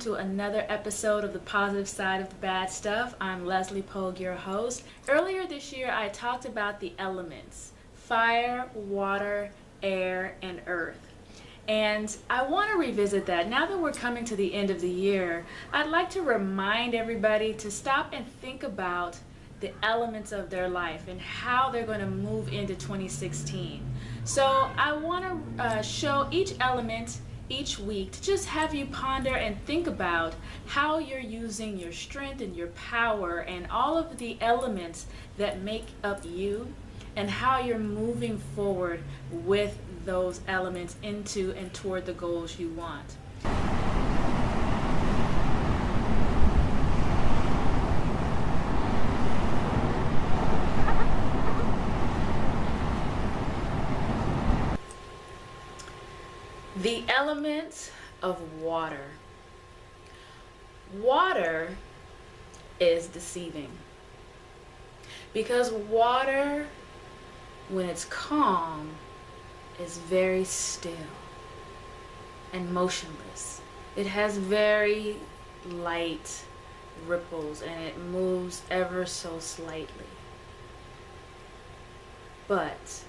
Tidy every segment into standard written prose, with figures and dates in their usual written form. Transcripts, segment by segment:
to another episode of The Positive Side of the Bad Stuff. I'm Leslie Pogue, your host. Earlier this year, I talked about the elements: fire, water, air, and earth. And I want to revisit that. Now that we're coming to the end of the year, I'd like to remind everybody to stop and think about the elements of their life and how they're going to move into 2016. So I want to show each element each week to just have you ponder and think about how you're using your strength and your power and all of the elements that make up you, and how you're moving forward with those elements into and toward the goals you want. The element of water. Water is deceiving, because water, when it's calm, is very still and motionless. It has very light ripples and it moves ever so slightly. But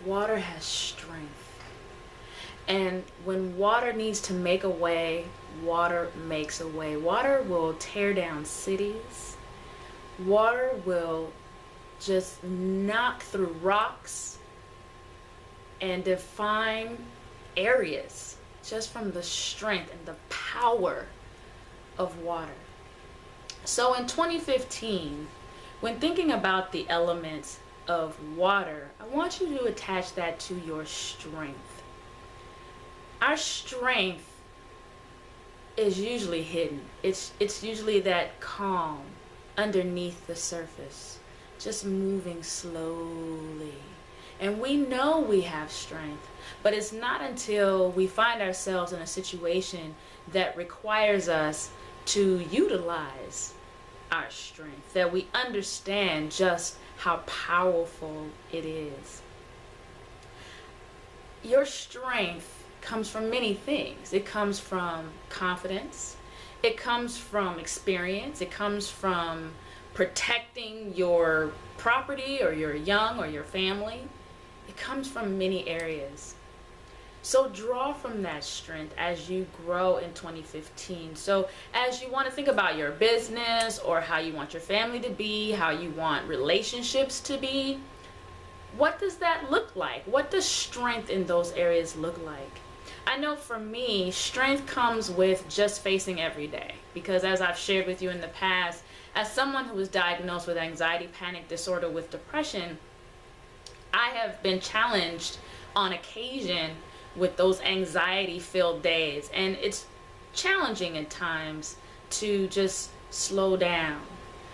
water has strength. And when water needs to make a way, water makes a way. Water will tear down cities. Water will just knock through rocks and define areas just from the strength and the power of water. So in 2015, when thinking about the elements of water, I want you to attach that to your strength. Our strength is usually hidden. It's usually that calm underneath the surface, just moving slowly. And we know we have strength, but it's not until we find ourselves in a situation that requires us to utilize our strength that we understand just how powerful it is. Your strength comes from many things. It comes from confidence. It comes from experience. It comes from protecting your property or your young or your family. It comes from many areas. So draw from that strength as you grow in 2015. So as you want to think about your business or how you want your family to be, how you want relationships to be, what does that look like? What does strength in those areas look like? I know for me, strength comes with just facing every day, because as I've shared with you in the past, as someone who was diagnosed with anxiety, panic disorder with depression, I have been challenged on occasion with those anxiety-filled days, and it's challenging at times to just slow down.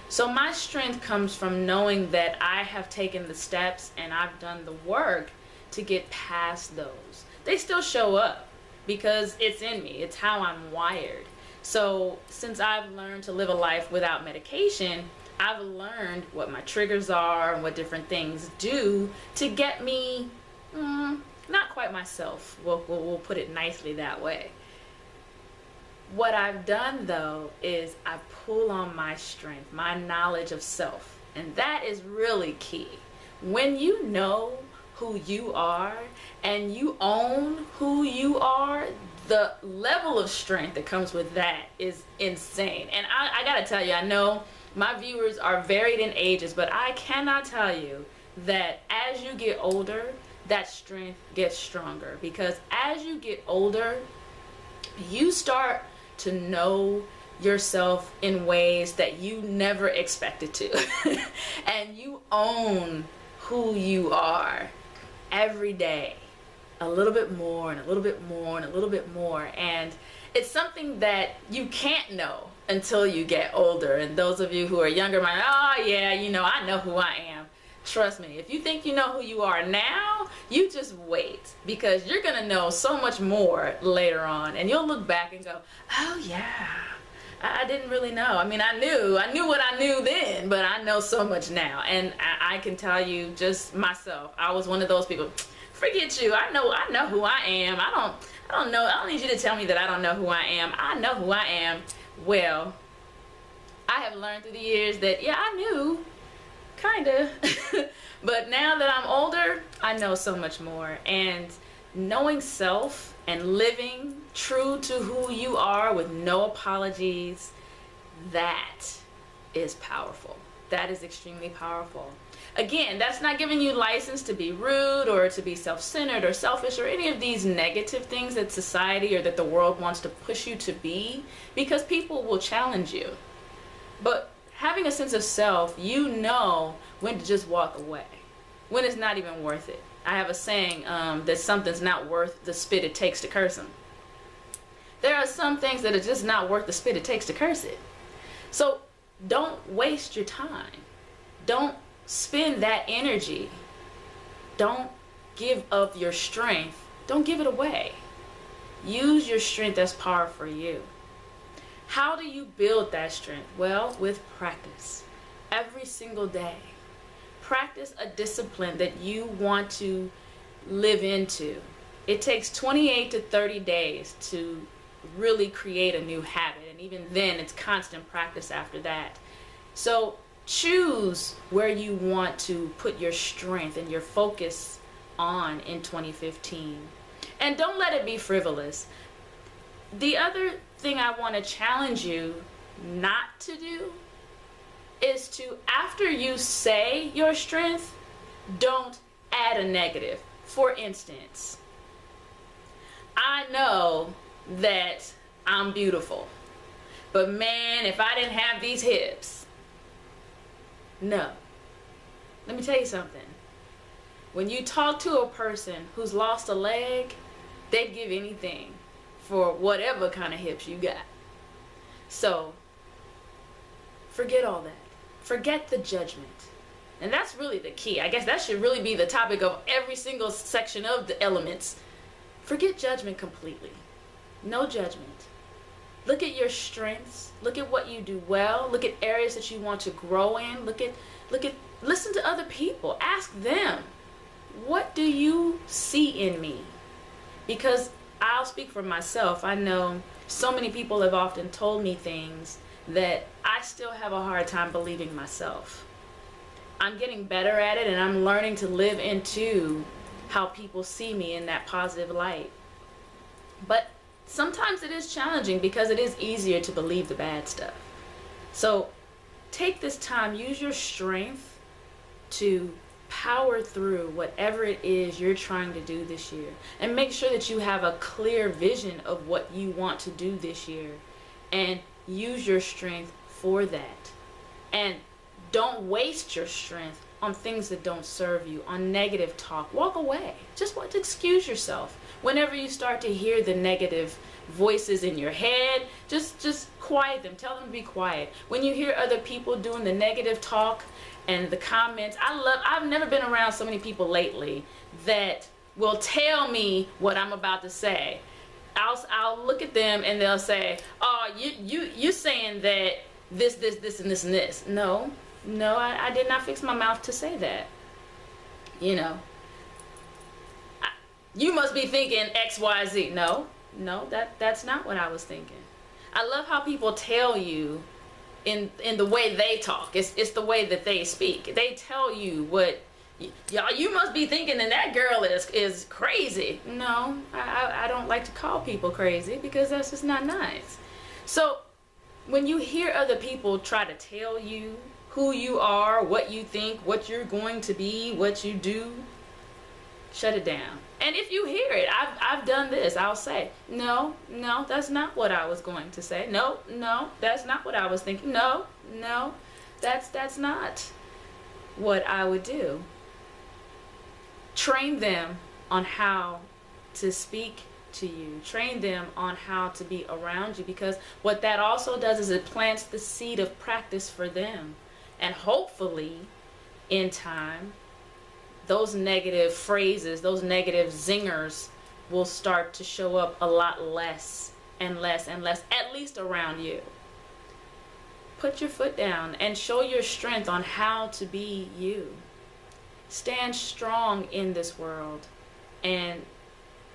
So my strength comes from knowing that I have taken the steps and I've done the work to get past those. They still show up because it's in me. It's how I'm wired. So since I've learned to live a life without medication, I've learned what my triggers are and what different things do to get me not quite myself. We'll put it nicely that way. What I've done though is I pull on my strength, my knowledge of self, and that is really key. When you know who you are and you own who you are, the level of strength that comes with that is insane. And I gotta tell you, I know my viewers are varied in ages, but I cannot tell you that as you get older, that strength gets stronger, because as you get older, you start to know yourself in ways that you never expected to. And you own who you are every day, a little bit more and a little bit more and a little bit more. And it's something that you can't know until you get older. And those of you who are younger might, oh yeah, I know who I am. Trust me, if you think you know who you are now, you just wait, because you're gonna know so much more later on, and you'll look back and go, oh yeah, I didn't really know. I mean, I knew what I knew then, but I know so much now. And I can tell you, just myself, I was one of those people, forget you, I know who I am. I don't know. I don't need you to tell me that I don't know who I am. I know who I am. Well, I have learned through the years that, yeah, I knew, kind of. But now that I'm older, I know so much more. And knowing self and living true to who you are with no apologies, that is powerful. That is extremely powerful. Again, that's not giving you license to be rude or to be self-centered or selfish or any of these negative things that society or that the world wants to push you to be, because people will challenge you. But having a sense of self, you know when to just walk away, when it's not even worth it. I have a saying that something's not worth the spit it takes to curse them. There are some things that are just not worth the spit it takes to curse it. So don't waste your time. Don't spend that energy. Don't give up your strength. Don't give it away. Use your strength as power for you. How do you build that strength? Well, with practice. Every single day. Practice a discipline that you want to live into. It takes 28 to 30 days to really create a new habit. And even then, it's constant practice after that. So choose where you want to put your strength and your focus on in 2015. And don't let it be frivolous. The other thing I want to challenge you not to do is to, after you say your strength, don't add a negative. For instance, I know that I'm beautiful, but man, if I didn't have these hips. No. Let me tell you something. When you talk to a person who's lost a leg, they'd give anything for whatever kind of hips you got. So, forget all that. Forget the judgment. And that's really the key. I guess that should really be the topic of every single section of the elements. Forget judgment completely. No judgment. Look at your strengths. Look at what you do well. Look at areas that you want to grow in. Listen to other people. Ask them, what do you see in me? Because I'll speak for myself. I know so many people have often told me things that I still have a hard time believing myself. I'm getting better at it, and I'm learning to live into how people see me in that positive light. But sometimes it is challenging because it is easier to believe the bad stuff. So take this time, use your strength to power through whatever it is you're trying to do this year. And make sure that you have a clear vision of what you want to do this year. And use your strength for that. And don't waste your strength on things that don't serve you, on negative talk. Walk away. Just want to excuse yourself. Whenever you start to hear the negative voices in your head, just quiet them. Tell them to be quiet. When you hear other people doing the negative talk and the comments, I've never been around so many people lately that will tell me what I'm about to say. I'll look at them and they'll say, "Oh, you saying that this, and this." No, I did not fix my mouth to say that. You know, you must be thinking X, Y, Z. No, that's not what I was thinking. I love how people tell you in the way they talk. It's the way that they speak. They tell you what. Y'all, you must be thinking that girl is crazy. No, I don't like to call people crazy because that's just not nice. So when you hear other people try to tell you who you are, what you think, what you're going to be, what you do, shut it down. And if you hear it, I've done this, I'll say, no, that's not what I was going to say. No, that's not what I was thinking. No, that's not what I would do. Train them on how to speak to you. Train them on how to be around you, because what that also does is it plants the seed of practice for them. And hopefully, in time, those negative phrases, those negative zingers will start to show up a lot less and less and less, at least around you. Put your foot down and show your strength on how to be you. Stand strong in this world and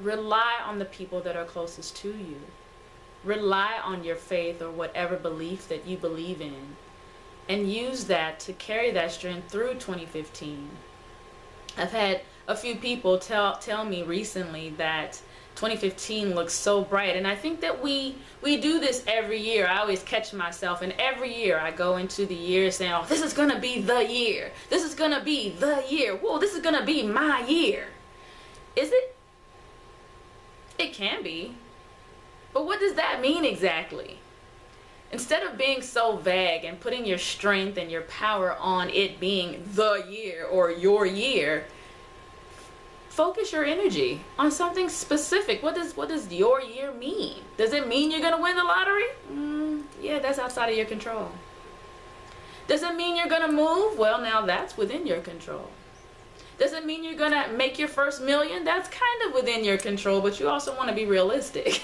Rely on the people that are closest to you. Rely on your faith or whatever belief that you believe in, and use that to carry that strength through 2015. I've had a few people tell me recently that 2015 looks so bright, and I think that we do this every year. I always catch myself, and every year I go into the year saying, oh, this is gonna be the year, this is gonna be the year, whoa, this is gonna be my year. Is it? It can be, but what does that mean exactly? Instead of being so vague and putting your strength and your power on it being the year or your year, focus your energy on something specific. What does your year mean? Does it mean you're gonna win the lottery? Yeah, that's outside of your control. Does it mean you're gonna move? Well, now that's within your control. Does it mean you're gonna make your first million? That's kind of within your control, but you also want to be realistic.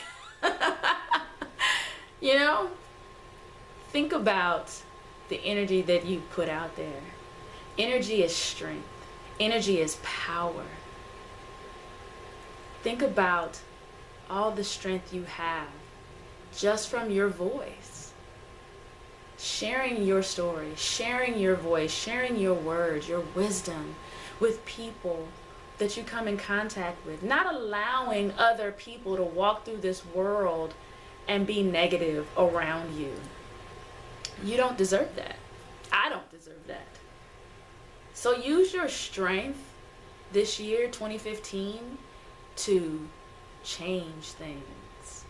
You know? Think about the energy that you put out there. Energy is strength. Energy is power. Think about all the strength you have just from your voice. Sharing your story, sharing your voice, sharing your words, your wisdom with people that you come in contact with. Not allowing other people to walk through this world and be negative around you. You don't deserve that. I don't deserve that. So use your strength this year, 2015, to change things.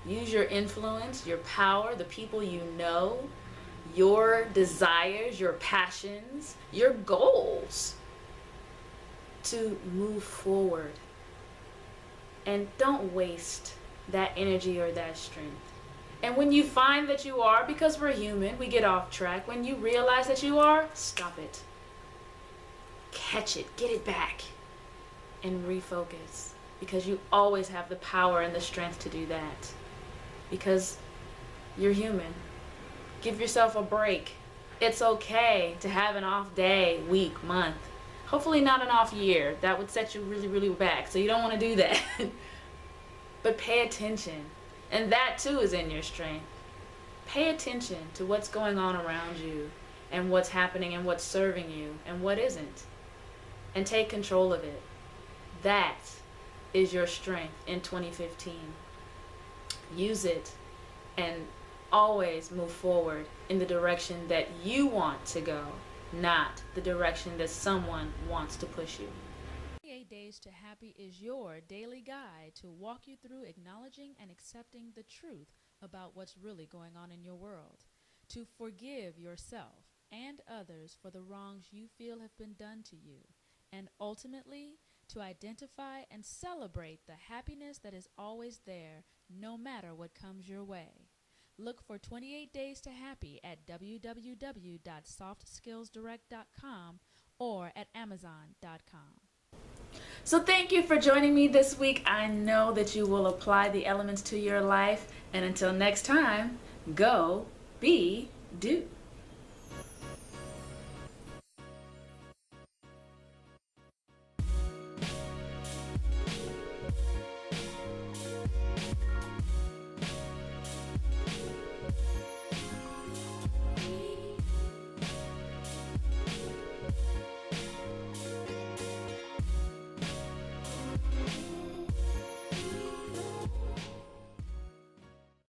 Use your influence, your power, the people you know, your desires, your passions, your goals to move forward. And don't waste that energy or that strength. And when you find that you are, because we're human, we get off track. When you realize that you are, stop it. Catch it, get it back, and refocus. Because you always have the power and the strength to do that. Because you're human. Give yourself a break. It's okay to have an off day, week, month. Hopefully not an off year. That would set you really, really back. So you don't want to do that. But pay attention. And that too is in your strength. Pay attention to what's going on around you and what's happening and what's serving you and what isn't. And take control of it. That is your strength in 2015. Use it and always move forward in the direction that you want to go, not the direction that someone wants to push you. 28 Days to Happy is your daily guide to walk you through acknowledging and accepting the truth about what's really going on in your world, to forgive yourself and others for the wrongs you feel have been done to you, and ultimately to identify and celebrate the happiness that is always there no matter what comes your way. Look for 28 Days to Happy at www.softskillsdirect.com or at amazon.com. So thank you for joining me this week. I know that you will apply the elements to your life. And until next time, go, be, do.